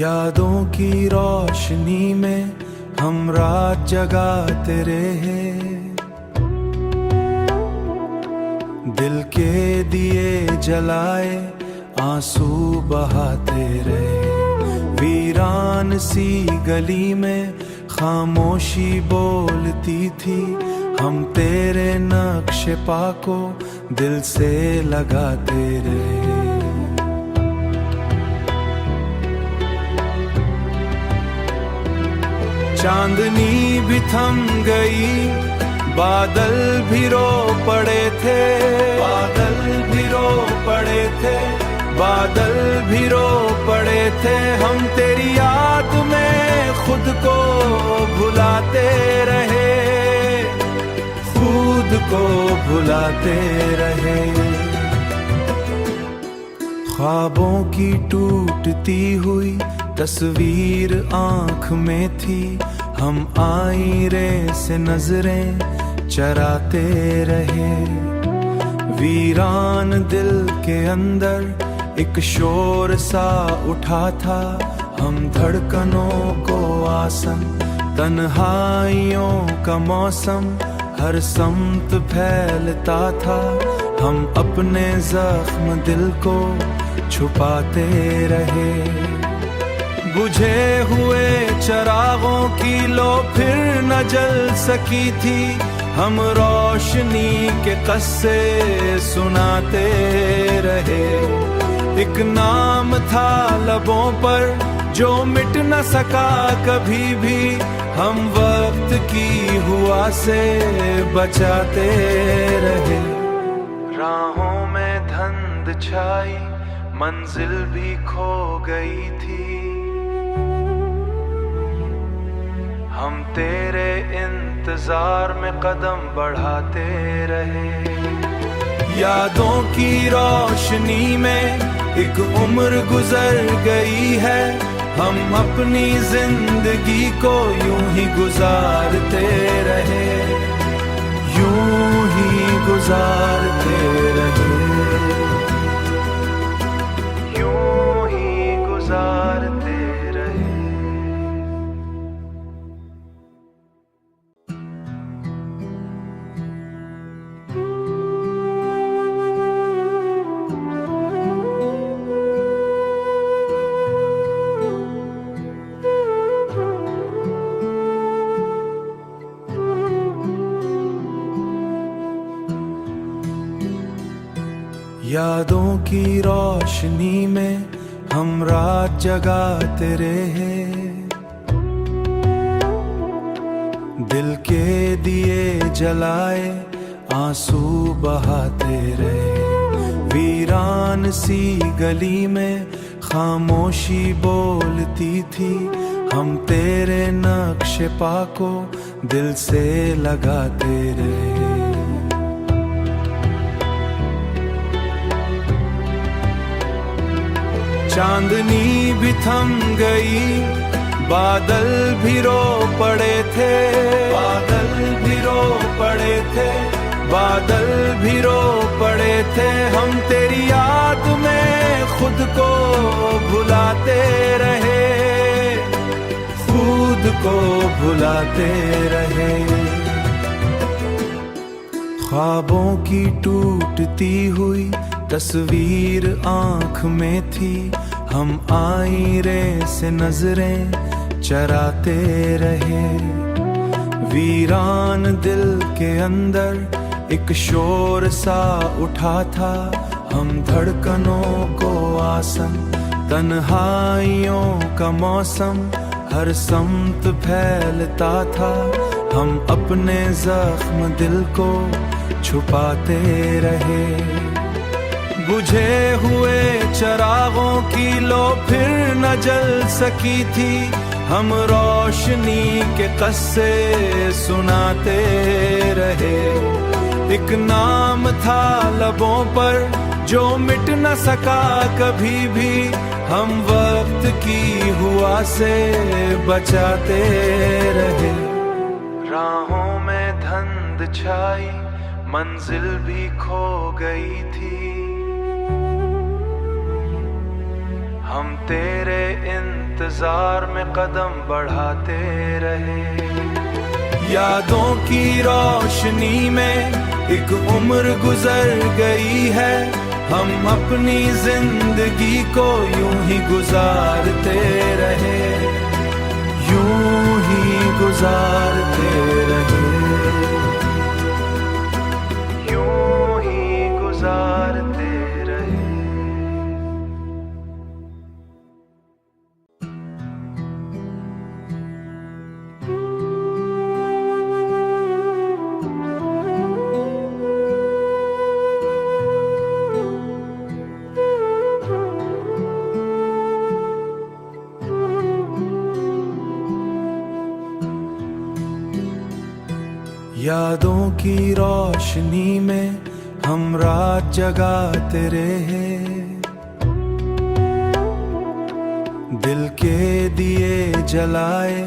यादों की रोशनी में हम रात जगाते रहे, दिल के दिए जलाए आंसू बहाते रहे। वीरान सी गली में खामोशी बोलती थी, हम तेरे नक्शे पा को दिल से लगाते रहे। चांदनी भी थम गई, बादल भी रो पड़े थे, बादल भी रो पड़े थे, बादल भी रो पड़े थे। हम तेरी याद में खुद को भुलाते रहे, खुद को भुलाते रहे। ख्वाबों की टूटती हुई तस्वीर आँख में थी, हम आईने से नजरें चराते रहे। वीरान दिल के अंदर एक शोर सा उठा था, हम धड़कनों को आसन, तन्हाइयों का मौसम हर समत फैलता था। हम अपने जख्म दिल को छुपाते रहे। बुझे हुए चिरागों की लो फिर न जल सकी थी, हम रोशनी के किस्से सुनाते रहे। एक नाम था लबों पर जो मिट न सका कभी भी, हम वक्त की हुआ से बचाते रहे। राहों में धुंध छाई, मंजिल भी खो गई थी, हम तेरे इंतजार में कदम बढ़ाते रहे। यादों की रोशनी में एक उम्र गुजर गई है, हम अपनी जिंदगी को यूं ही गुजारते रहे, यूं ही गुजारते रहे, यूं ही गुजारते रहे। यादों की रोशनी में हम रात जगाते रहे, दिल के दिए जलाए आंसू बहाते रहे। वीरान सी गली में खामोशी बोलती थी, हम तेरे नक्शे पा को दिल से लगाते रहे। चांदनी भी थम गई, बादल भी रो पड़े थे, बादल भी रो पड़े थे, बादल भी रो पड़े थे। हम तेरी याद में खुद को भुलाते रहे, खुद को भुलाते रहे। ख्वाबों की टूटती हुई तस्वीर आँख में थी, हम आईने से नजरें चराते रहे। वीरान दिल के अंदर एक शोर सा उठा था, हम धड़कनों को आसन, तन्हाइयों का मौसम हर समत फैलता था। हम अपने जख्म दिल को छुपाते रहे। बुझे हुए चिरागों की लो फिर न जल सकी थी, हम रोशनी के किस्से सुनाते रहे। एक नाम था लबों पर जो मिट न सका कभी भी, हम वक्त की हुआ से बचाते रहे। राहों में धुंध छाई, मंजिल भी खो गई थी, हम तेरे इंतजार में कदम बढ़ाते रहे। यादों की रोशनी में एक उम्र गुजर गई है, हम अपनी जिंदगी को यूं ही गुजारते रहे, यूं ही गुजारते रहे, यूं ही गुजारते रहे। यादों की रोशनी में हम रात जगाते रहे, दिल के दिए जलाए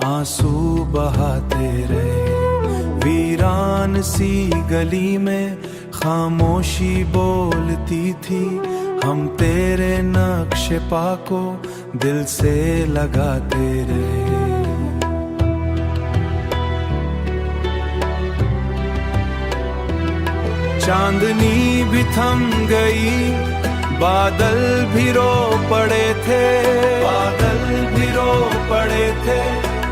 आंसू बहाते रहे। वीरान सी गली में खामोशी बोलती थी, हम तेरे नक्श पा को दिल से लगाते रहे। चांदनी भी थम गई, बादल भी रो पड़े थे, बादल भी रो पड़े थे,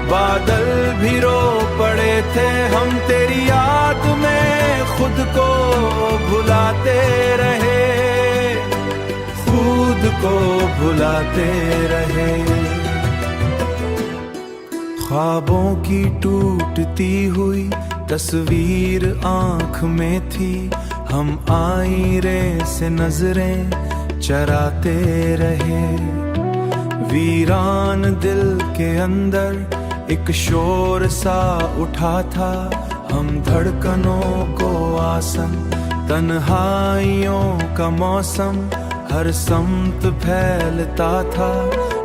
बादल भी रो पड़े थे। हम तेरी याद में खुद को भुलाते रहे, खुद को भुलाते रहे। ख्वाबों की टूटती हुई तस्वीर आँख में थी, हम आईने से नजरें चराते रहे। वीरान दिल के अंदर एक शोर सा उठा था, हम धड़कनों को आसन, तन्हाइयों का मौसम हर समत फैलता था।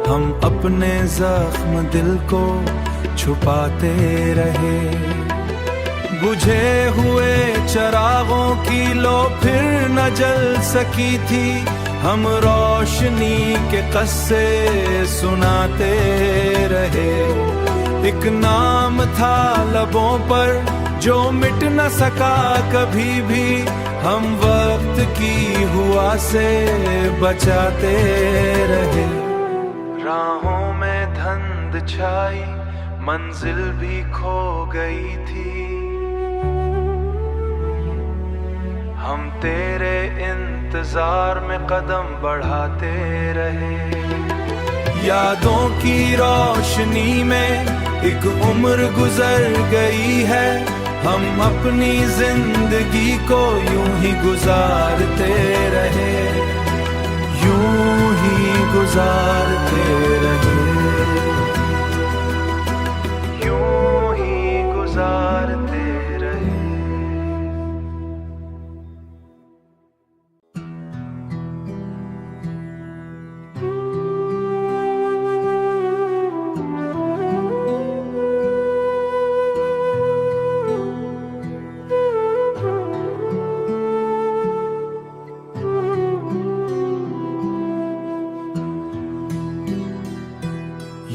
हम अपने जख्म दिल को छुपाते रहे। बुझे हुए चिरागों की लो फिर न जल सकी थी, हम रोशनी के किस्से सुनाते रहे। एक नाम था लबों पर जो मिट न सका कभी भी, हम वक्त की हुआ से बचाते रहे। राहों में धुंध छाई, मंजिल भी खो गई थी, हम तेरे इंतजार में कदम बढ़ाते रहे। यादों की रोशनी में एक उम्र गुजर गई है, हम अपनी जिंदगी को यूं ही गुजारते रहे, यूं ही गुजारते रहे, यूं ही गुजारते रहे।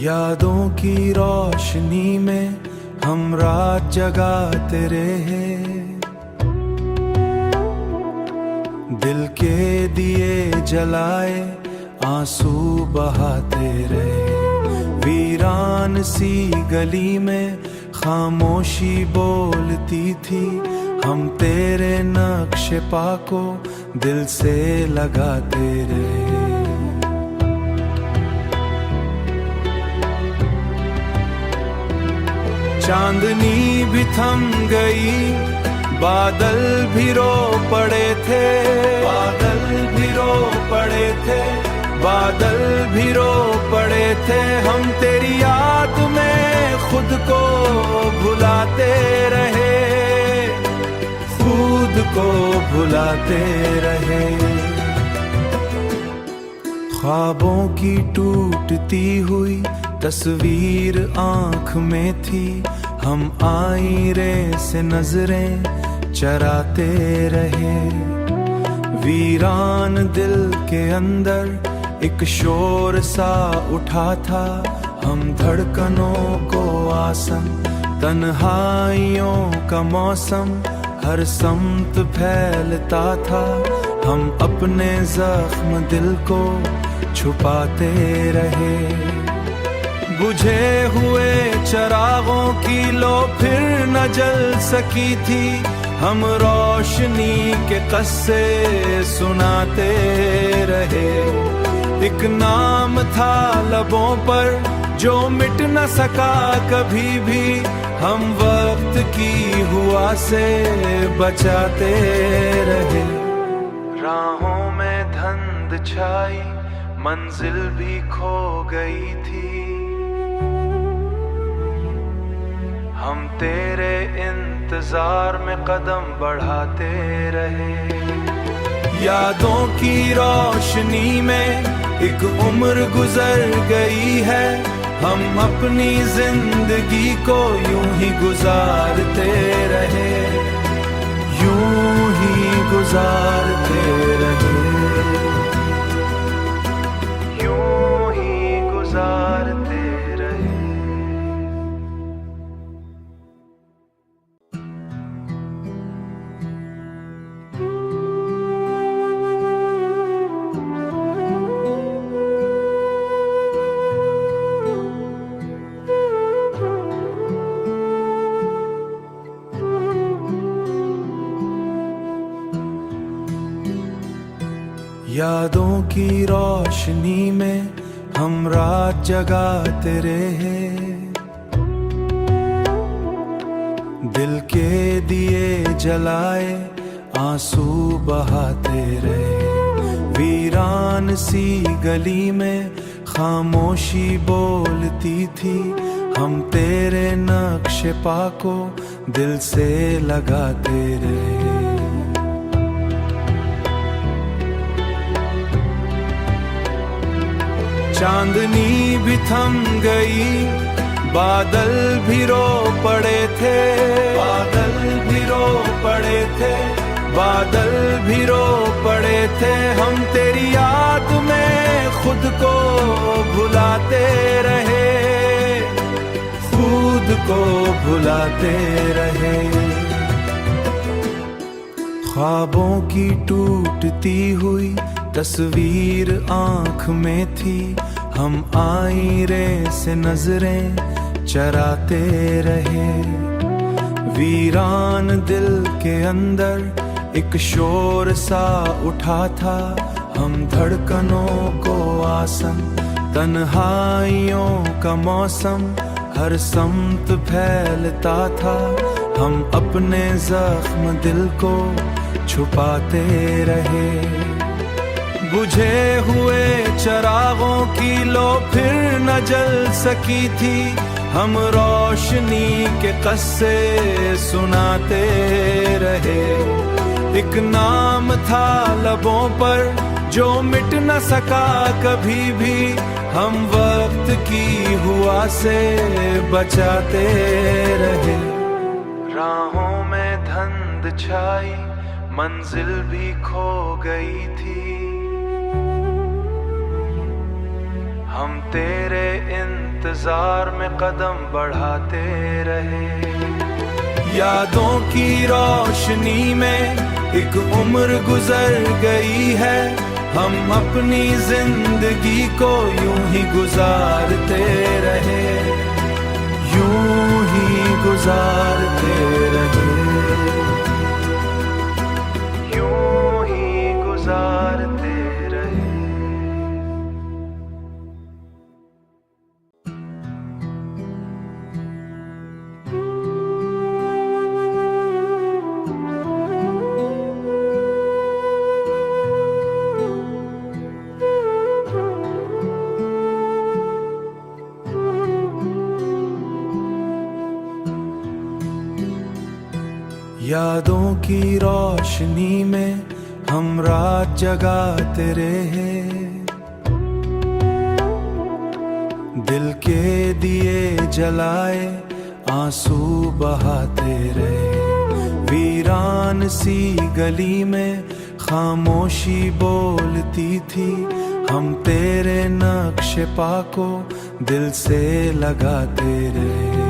यादों की रोशनी में हम रात जगाते रहे, दिल के दिए जलाए आंसू बहाते रहे। वीरान सी गली में खामोशी बोलती थी, हम तेरे नक्श पा को दिल से लगाते रहे। चांदनी भी थम गई, बादल भी रो पड़े थे, बादल भी रो पड़े थे, बादल भी रो पड़े थे। हम तेरी याद में खुद को भुलाते रहे, खुद को भुलाते रहे। ख्वाबों की टूटती हुई तस्वीर आँख में थी, हम आईने से नजरें चराते रहे। वीरान दिल के अंदर एक शोर सा उठा था, हम धड़कनों को आसन, तन्हाइयों का मौसम हर समत फैलता था। हम अपने जख्म दिल को छुपाते रहे। बुझे हुए चिरागों की लो फिर न जल सकी थी, हम रोशनी के किस्से सुनाते रहे। एक नाम था लबों पर जो मिट न सका कभी भी, हम वक्त की हुआ से बचाते रहे। राहों में धुंध छाई, मंजिल भी खो गई थी, हम तेरे इंतजार में कदम बढ़ाते रहे। यादों की रोशनी में एक उम्र गुजर गई है, हम अपनी जिंदगी को यूं ही गुजारते रहे, यूं ही गुजारते रहे, यूं ही गुजारते रहे। यादों की रोशनी में हम रात जगाते रहे, दिल के दिए जलाए आंसू बहाते रहे। वीरान सी गली में खामोशी बोलती थी, हम तेरे नक्श पा को दिल से लगाते रहे। चांदनी भी थम गई, बादल भी रो पड़े थे, बादल भी रो पड़े थे, बादल भी रो पड़े थे। हम तेरी याद में खुद को भुलाते रहे, खुद को भुलाते रहे। ख्वाबों की टूटती हुई तस्वीर आँख में थी, हम आईने से नजरें चराते रहे। वीरान दिल के अंदर एक शोर सा उठा था, हम धड़कनों को आसन, तन्हाइयों का मौसम हर समत फैलता था। हम अपने जख्म दिल को छुपाते रहे। बुझे हुए चिरागों की लो फिर न जल सकी थी, हम रोशनी के किस्से सुनाते रहे। एक नाम था लबों पर जो मिट न सका कभी भी, हम वक्त की हुआ से बचाते रहे। राहों में धुंध छाई, मंजिल भी खो गई थी, हम तेरे इंतजार में कदम बढ़ाते रहे। यादों की रोशनी में एक उम्र गुजर गई है, हम अपनी जिंदगी को यूं ही गुजारते रहे, यूं ही गुजारते रहे, यूं ही गुजारते रहे। यादों की रोशनी में हम रात जगाते रहे, दिल के दिए जलाए आंसू बहाते रहे। वीरान सी गली में खामोशी बोलती थी, हम तेरे नक्शे पा को दिल से लगाते रहे।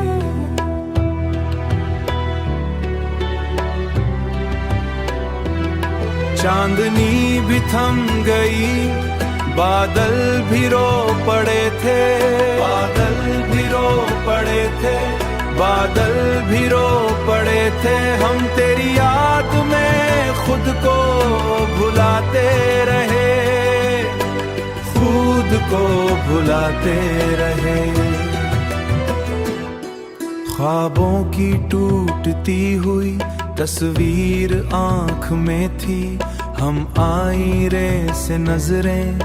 चांदनी भी थम गई, बादल भी रो पड़े थे, बादल भी रो पड़े थे, बादल भी रो पड़े थे। हम तेरी याद में खुद को भुलाते रहे, खुद को भुलाते रहे। ख्वाबों की टूटती हुई तस्वीर आँख में थी, हम आईने से नजरें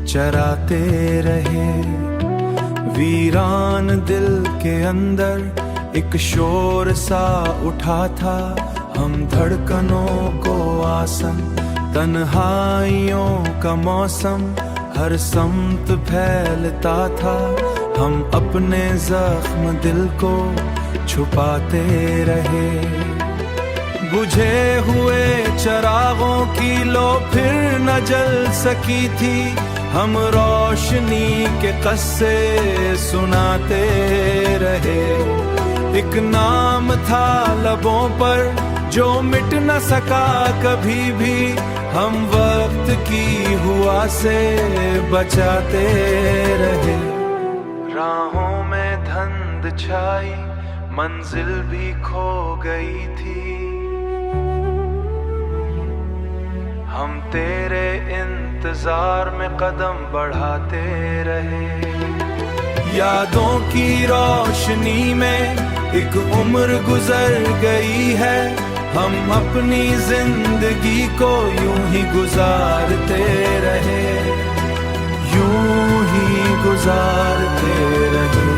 चराते रहे। वीरान दिल के अंदर एक शोर सा उठा था, हम धड़कनों को आसन, तन्हाइयों का मौसम हर समत फैलता था। हम अपने जख्म दिल को छुपाते रहे। बुझे हुए चिरागों की लो फिर न जल सकी थी, हम रोशनी के किस्से सुनाते रहे। एक नाम था लबों पर जो मिट न सका कभी भी, हम वक्त की हुआ से बचाते रहे। राहों में धुंध छाई, मंजिल भी खो गई थी, हम तेरे इंतजार में कदम बढ़ाते रहे। यादों की रोशनी में एक उम्र गुजर गई है, हम अपनी जिंदगी को यूं ही गुजारते रहे, यूं ही गुजारते रहे,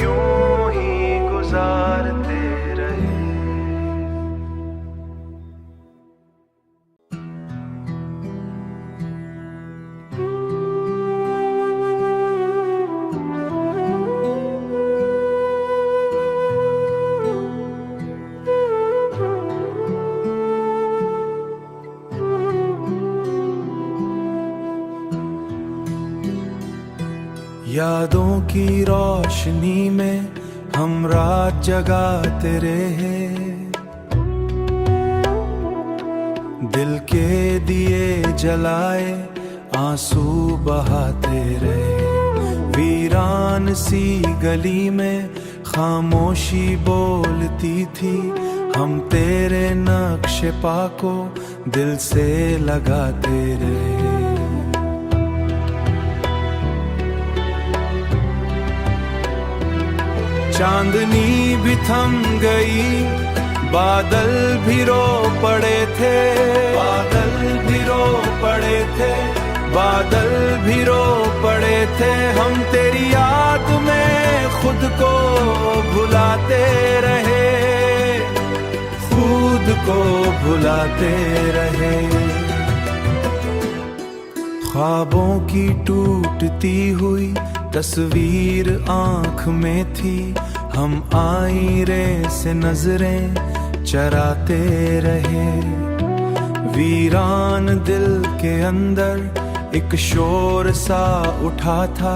यूं ही गुजारते रहे। यादों की रोशनी में हम रात जगाते रहे, दिल के दिए जलाए आंसू बहाते रहे। वीरान सी गली में खामोशी बोलती थी, हम तेरे नक्शे पा को दिल से लगाते रहे। चांदनी भी थम गई, बादल भी रो पड़े थे, बादल भी रो पड़े थे, बादल भी रो पड़े थे। हम तेरी याद में खुद को भुलाते रहे, खुद को भुलाते रहे। ख्वाबों की टूटती हुई तस्वीर आँख में थी, हम आईने से नजरें चराते रहे। वीरान दिल के अंदर एक शोर सा उठा था,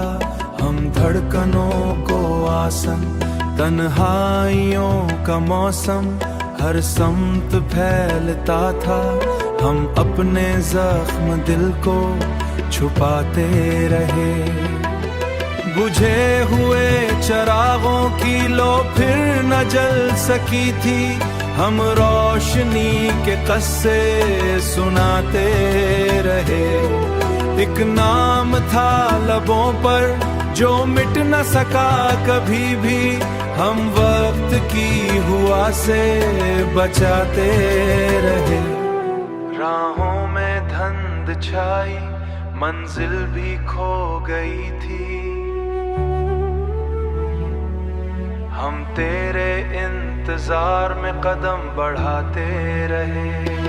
हम धड़कनों को आसन, तन्हाइयों का मौसम हर समत फैलता था। हम अपने जख्म दिल को छुपाते रहे। बुझे हुए चिरागों की लो फिर न जल सकी थी, हम रोशनी के किस्से सुनाते रहे। एक नाम था लबों पर जो मिट न सका कभी भी, हम वक्त की हुआ से बचाते रहे। राहों में धुंध छाई, मंजिल भी खो गई थी, हम तेरे इंतजार में कदम बढ़ाते रहे।